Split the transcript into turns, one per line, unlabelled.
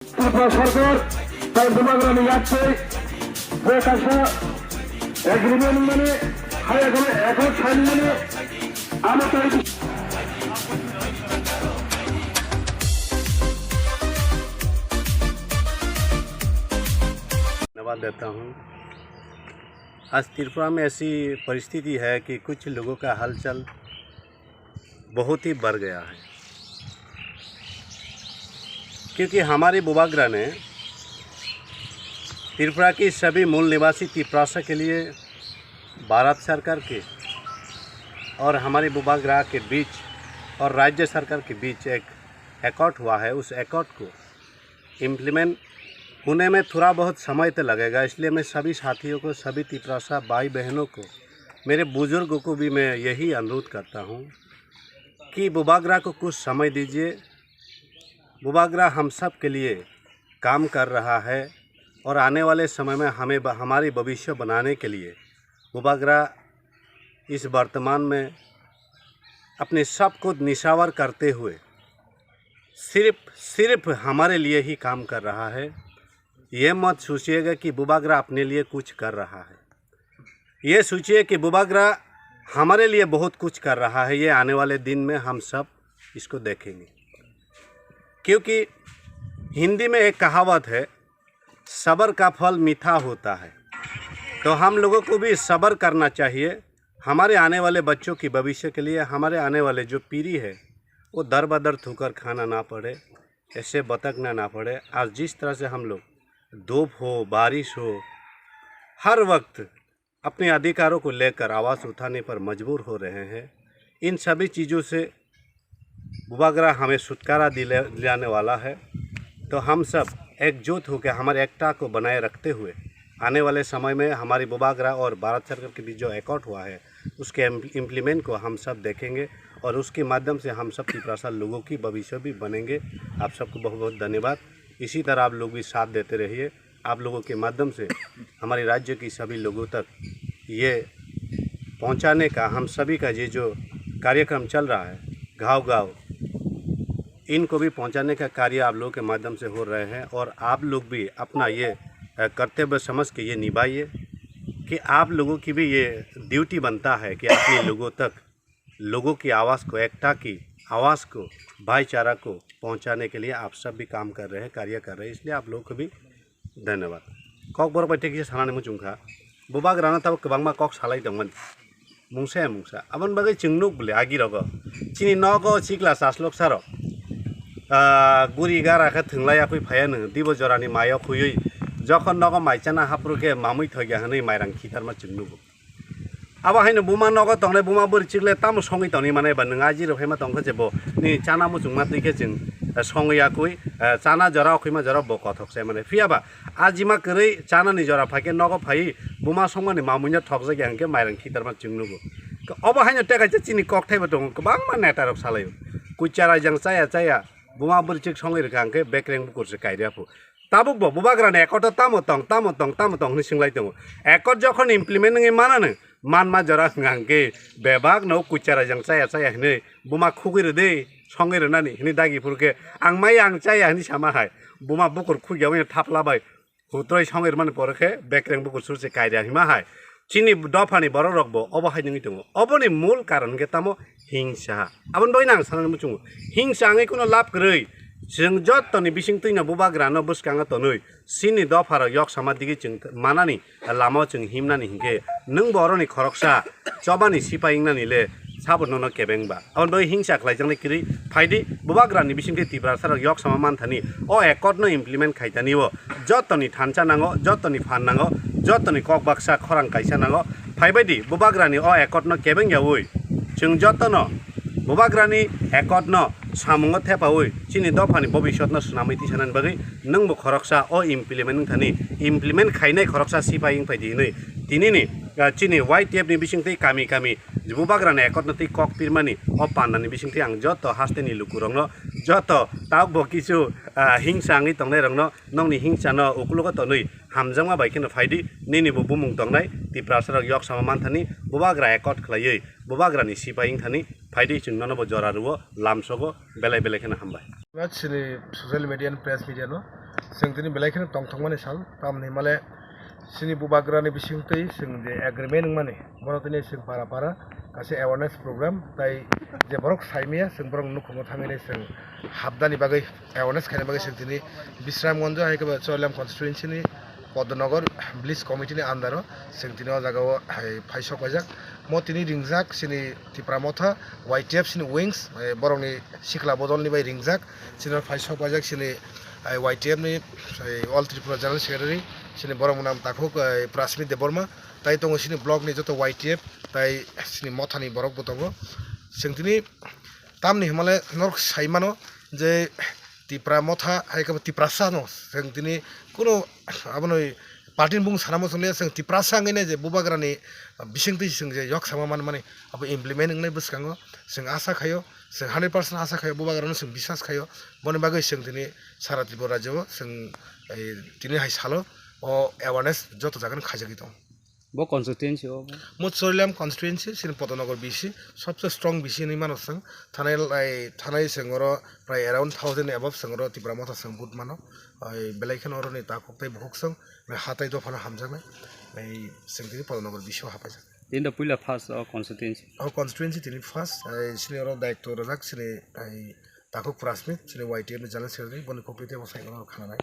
সরকার তাই বুবাগ্রামে যাচ্ছে বেকাশা এগ্রিমেন্ট মানে হাই এখানে এখন সাইন মানে আমরা তাই
धन्यवाद देता हूँ। आज त्रिपुरा में ऐसी परिस्थिति है कि कुछ लोगों का हलचल बहुत ही बढ़ गया है, क्योंकि हमारी बुबाग्रा ने त्रिपुरा की सभी मूल निवासी त्रिपुरासा के लिए भारत सरकार के और हमारी बुबाग्रा के बीच और राज्य सरकार के बीच एक एकॉर्ड हुआ है। उस एकॉर्ड को इम्प्लीमेंट होने में थोड़ा बहुत समय तो लगेगा, इसलिए मैं सभी साथियों को, सभी त्रिपुरासा भाई बहनों को, मेरे बुज़ुर्गों को भी मैं यही अनुरोध करता हूँ कि बुबाग्रा को कुछ समय दीजिए। बुबाग्रा हम सब के लिए काम कर रहा है और आने वाले समय में हमारी भविष्य बनाने के लिए बुबाग्रा इस वर्तमान में अपने सब को निशावर करते हुए सिर्फ हमारे लिए ही काम कर रहा है। ये मत सोचिएगा कि बुबाग्रा अपने लिए कुछ कर रहा है, ये सोचिए कि बुबाग्रा हमारे लिए बहुत कुछ कर रहा है। ये आने वाले दिन में हम सब इसको देखेंगे, क्योंकि हिंदी में एक कहावत है, सब्र का फल मीठा होता है। तो हम लोगों को भी सब्र करना चाहिए, हमारे आने वाले बच्चों की भविष्य के लिए। हमारे आने वाले जो पीढ़ी है वो दर बदर ठोकर खाना ना पड़े, ऐसे भटकना ना पड़े। आज जिस तरह से हम लोग धूप हो, बारिश हो, हर वक्त अपने अधिकारों को लेकर आवाज़ उठाने पर मजबूर हो रहे हैं, इन सभी चीज़ों से बुबाग्रा हमें छुटकारा दिलाने वाला है। तो हम सब एकजुट होकर हमारे एकता को बनाए रखते हुए आने वाले समय में हमारी बुबाग्रा और भारत सरकार के बीच जो एकॉर्ड हुआ है उसके इम्प्लीमेंट को हम सब देखेंगे और उसके माध्यम से हम सब त्रिपुरासा लोगों की भविष्य भी बनेंगे। आप सबको बहुत बहुत धन्यवाद। इसी तरह आप लोग भी साथ देते रहिए। आप लोगों के माध्यम से हमारे राज्य की सभी लोगों तक ये पहुंचाने का, हम सभी का ये जो कार्यक्रम चल रहा है, गांव-गांव इनको भी पहुंचाने का कार्य आप लोगों के माध्यम से हो रहे हैं। और आप लोग भी अपना ये कर्तव्य समझ के ये निभाइए कि आप लोगों की भी ये ड्यूटी बनता है कि अपने लोगों तक लोगों की आवाज़ को, एकता की आवाज़ को, भाईचारा को पहुंचाने के लिए आप सब भी काम कर रहे हैं, कार्य कर रहे हैं। इसलिए आप लोगों को भी धन्यवाद। कक बर बैठे कि साना मुचुंखा बुबाग्रा तब गोबां कक सालायदोंमोन मुंसा अबन बागै चिंगनुक बोले आगिरग चिनी नगो चिक्ला सासलोक सारो गुरी गाराखौ थोंलायाखै फायानो दिब जरानि मायाव खुयै जखन नगो माइचाना हाप्रुके मामुइ थैया हनै माइरां खिथारमा चिंगनुगो अब हाइन बुमा नगो तंगले बुमा बोर चिक्ले ताम संगै तनि माने बा नङा जिरो फेमा तंखो जेबो नि चाना मुचुंमा तैखे जों संगैयाखै चाना जरा खैमा जरा बकथकसे माने फियाबा आजिमा करै चाना नि जरा फाके नगो फाइ बुमा संगनि मामुइया थकजे ग्यांके माइरां खिथारमा चिंगनुगो अब हाइन टेकाइसे चिनि ककथाइबो दं गोबां माने तारक सालायो कुचारा जों चाया बुमा बोर चिक संगै रखांके बेक्रें बुकुरसे कायरियाफु ताबुक बुबाग्रा ने एकट तामो तंग नि सिंगलाय दङ एकट जखन इम्प्लीमेंट नङै मानानो मानमा जरा गांके बेबाग नौ कुचारा जों चाया हनै बुमा खुगैरो दे संगैरो नानि हनै दागिफोरके आं माइ आं चाया हनै सामाहाय बुमा बुकुर खुगियाव थापलाबाय हुत्रय संगैरो माने परखे बेक्रें बुकुर सुरसे कायरिया हिमाहाय चिनी दफानि बर रखबो अबहाय नङै दङ अबनि मूल कारण के तामो हिंसा आबन बय नां साननो मुचुङो हिंसा आङै कुनो लाभ गरै जों जत्तनि बिसिं तैना बुबाग्रानो बुसकाङा तनै सिनि दफार यक समादिगि जों मानानि लामा जों हिमनानि हिंगे नों बरनि खरकसा चबानि सिपाइंनानिले साबननो केबेंबा अन बै हिंसा खलायजोंनि किरि फाइदि बुबाग्रानि बिसिंते तिब्रासार यक समा मानथानि अ एकटनो इम्प्लीमेंट खायतानिओ जत्तनि थानसा नांगो जत्तनि फान नांगो जत्तनि कक बाक्सा खरां कायसा नांगो फाइबायदि बुबाग्रानि अ एकटनो केबेंयावै जों जत्तनो बुबाग्रानि एकटनो सामुंग थेपावै चिनि दफानि भबिष्यतनो सुनामै तिसानान बागै नोंबो खरकसा अ इम्प्लीमेंट थानि इम्प्लीमेंट खायनाय खरकसा सिपाइं फाइदिनै दिनैनि चिनि वाइटिएफ नि बिसिंतै कामी बुबाग्रानि एकटनो तै कक पिरमानि अ पान्नानि बिसिंतै आं जत्त हास्तेनि लुकुरंनो जत्त ताक बकिसु हिंसा आङै तंनाय रंनो नंनि हिंसा न उकुलुग तनै हामजांमा बायखेनो फाइदि नैनिबो बुमुं तंनाय त्रिपुरासार यक समा मानथानि बुबाग्रा एकट खलायै बुबाग्रानि सिपाइं थानि फाइदि जोंनानो बो जरा रुओ लामसगो बेलाय बेलायखेनो हामबाय
Actually, social media and press media no जों दिनै बेलायखौनो दंथंमानि साल तामनि माले सिनि बुबाग्रानि बिसिंतै जों जे एग्रिमेन्ट माने बर' दिनै जों पारा गासै एवारनेस प्रग्राम ताई जे बरक साइमिया जों बरक नुखुमो थाङैनो जों हाबदानि बागै एवारनेस खायनो बागै जों दिनै बिश्रामगन्ज हाइकबा चयलाम कन्स्टिटुएन्सिनि पद्मनगर ब्लिज कमिटिनि आन्दाराव जों दिनै जागाव फाइसक बायजाक मतिनि रिंजाक सिनि तिप्रामथा वाइटिएफ सिनि उइंस बरकनि सिखला बदलनि बाय रिंजाक सिनि फाइसक बायजाक सिनि वाइटिएफनि अल त्रिपुरा जनरल सेक्रेटारि सिनि बरक नाम ताखुक प्रासमित देबर्मा ताई दङ सिनि ब्लकनि जत वाइटिएफ ताई सिनि मथानि बरक बतंगो जों दिनै तामनि हिमालय नर्क साइमानो जे तिप्रा मथा हाइकबा तिप्रासानो जों दिनै कुनो आबनय पार्टिन बुं सानामो संले जों तिप्रासाङैनो जे बुबाग्रानि बिसिंतै जों जे यक सामा माने अब इमप्लिमेन्ट नंनाय बसखाङो जों आसा खायो जों 100% आसा खायो बुबाग्रानो जों बिसास खायो बनि बागै जों दिनै सारा त्रिपुरा राज्योआव जों दिनै हाय सालो अ एवारनेस जत जागोन खाजागि दं
वो कन्सिस्टेंसी हो
मुसोलियाम कन्स्टिटुएन्सि सिनि पद्मनगर बिसि सबसे स्ट्रंग बिसि नि मानस जों थानाय जोंरो प्राय अराउन्ड 1000 एबव जोंरो तिप्रा मथा जों बुट मानो बेलायखन अरनि ताखुकतै बुक जों हाथाय दफाना हामजानाय जों दिनै पद्मनगर बिसियाव हाबाय
दिन द पुला फार्स्ट कन्सिस्टेंसी
कन्स्टिटुएन्सि दिनै फार्स्ट सिनि अर दायित्व रजाक सिनि ताखुक प्रासमित सिनि वाइटिएफ जनरल सेक्रेटारि बनि कमिटि साइकल खानाय